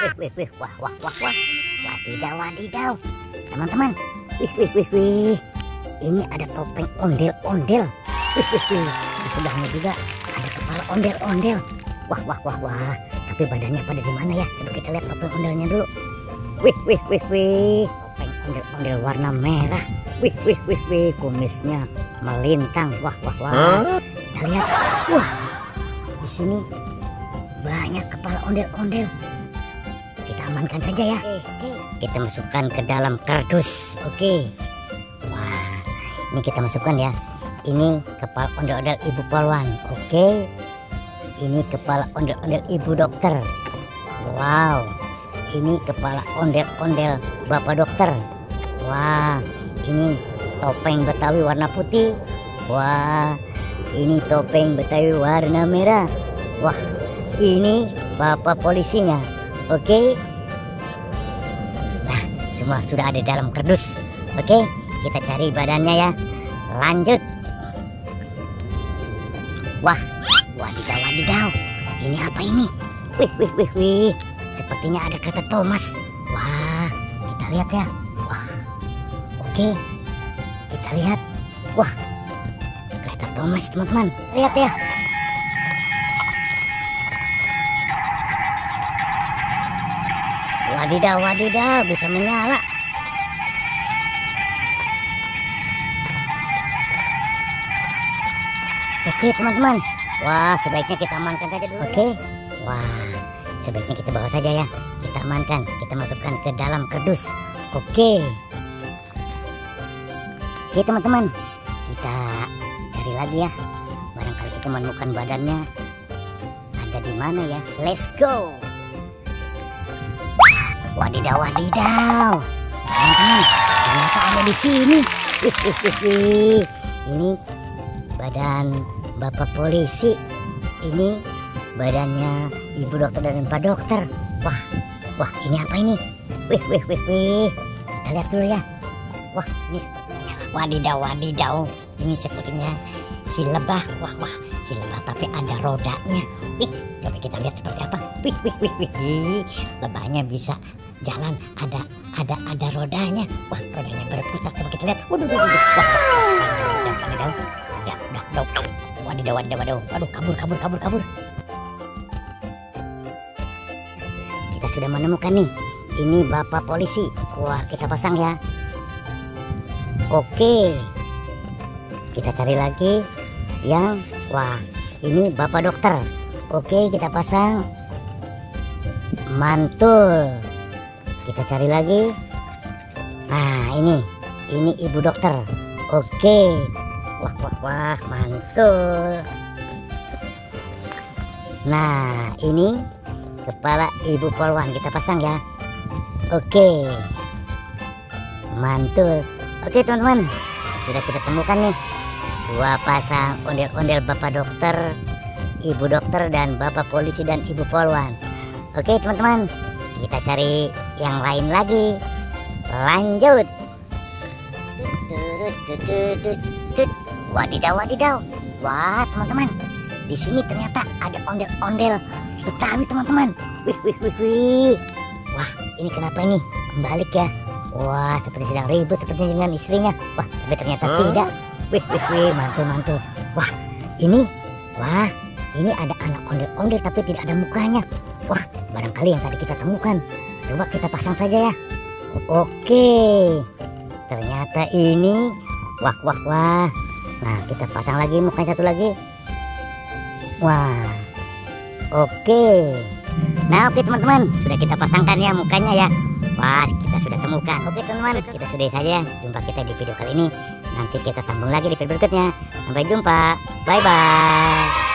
Wih, wah, wah, wah, wah, wadidaw, wadidaw, teman-teman, wih, ini ada topeng ondel-ondel, wih, di sebelahnya juga ada kepala ondel-ondel, wah, tapi badannya pada di mana ya? Coba kita lihat topeng ondelnya dulu, wih, topeng ondel-ondel warna merah, wih, kumisnya melintang, wah, kita lihat, wah, di sini banyak kepala ondel-ondel. Kita amankan saja ya. Oke. Kita masukkan ke dalam kardus. Oke. Wah, ini kita masukkan ya. Ini kepala ondel-ondel ibu polwan. Oke. Ini kepala ondel-ondel ibu dokter. Wow. Ini kepala ondel-ondel bapak dokter. Wah, ini topeng Betawi warna putih. Wah, ini topeng Betawi warna merah. Wah, ini bapak polisinya. Oke. Nah, semua sudah ada dalam kardus. Oke, kita cari badannya ya. Lanjut. Wah, wadidaw. Ini apa ini? Wih. Sepertinya ada kereta Thomas. Wah, kita lihat ya. Wah. Oke. Kita lihat. Wah. Kereta Thomas, teman-teman. Lihat ya. Wadidaw, bisa menyala. Oke, teman-teman. Wah, sebaiknya kita amankan saja dulu. Oke. Wah, sebaiknya kita bawa saja ya. Kita amankan, kita masukkan ke dalam kardus. Oke. Oke, teman-teman. Kita cari lagi ya. Barangkali kita menemukan badannya. Ada di mana ya? Let's go. Wadidaw, teman-teman, ternyata ada di sini. Wih. Ini badan bapak polisi. Ini badannya ibu dokter dan pak dokter. Wah, ini apa ini? Wih. Kita lihat dulu ya. Wah, ini sepertinya wadidaw. Ini sepertinya si lebah. Wah, si lebah tapi ada rodanya. Wih, coba kita lihat seperti apa. Wih. Lebahnya bisa jalan, ada rodanya. Wah, rodanya berputar. Coba kita lihat. Waduh. Wadidaw. Waduh, kabur. Kita sudah menemukan nih. Ini bapak polisi. Wah, kita pasang ya. Oke. Kita cari lagi yang ini bapak dokter. Oke, kita pasang. Mantul. Kita cari lagi. Nah, ini ibu dokter. Oke. Wah, mantul. Nah, ini kepala ibu polwan, kita pasang ya. Oke. Mantul. Oke, teman-teman. Sudah kita temukan nih. 2 pasang ondel-ondel bapak dokter, ibu dokter, dan bapak polisi dan ibu polwan. Oke, teman-teman. Kita cari yang lain lagi. Lanjut. Wadidaw. Wah, teman-teman. Di sini ternyata ada ondel-ondel Betawi, teman-teman. Wih. Wah, ini kenapa ini? Kembali ya. Wah, seperti sedang ribut seperti dengan istrinya. Wah, tapi ternyata tidak. Wih, mantul. Wah, ini ada anak ondel-ondel tapi tidak ada mukanya. Wah, barangkali yang tadi kita temukan. Coba kita pasang saja ya. Oke. Ternyata ini. Wah. Nah, kita pasang lagi mukanya satu lagi. Wah. Oke. Nah, oke teman-teman, sudah kita pasangkan ya mukanya ya. Wah, kita sudah temukan. Oke teman-teman, kita sudahi saja jumpa kita di video kali ini. Nanti kita sambung lagi di video berikutnya. Sampai jumpa. Bye-bye.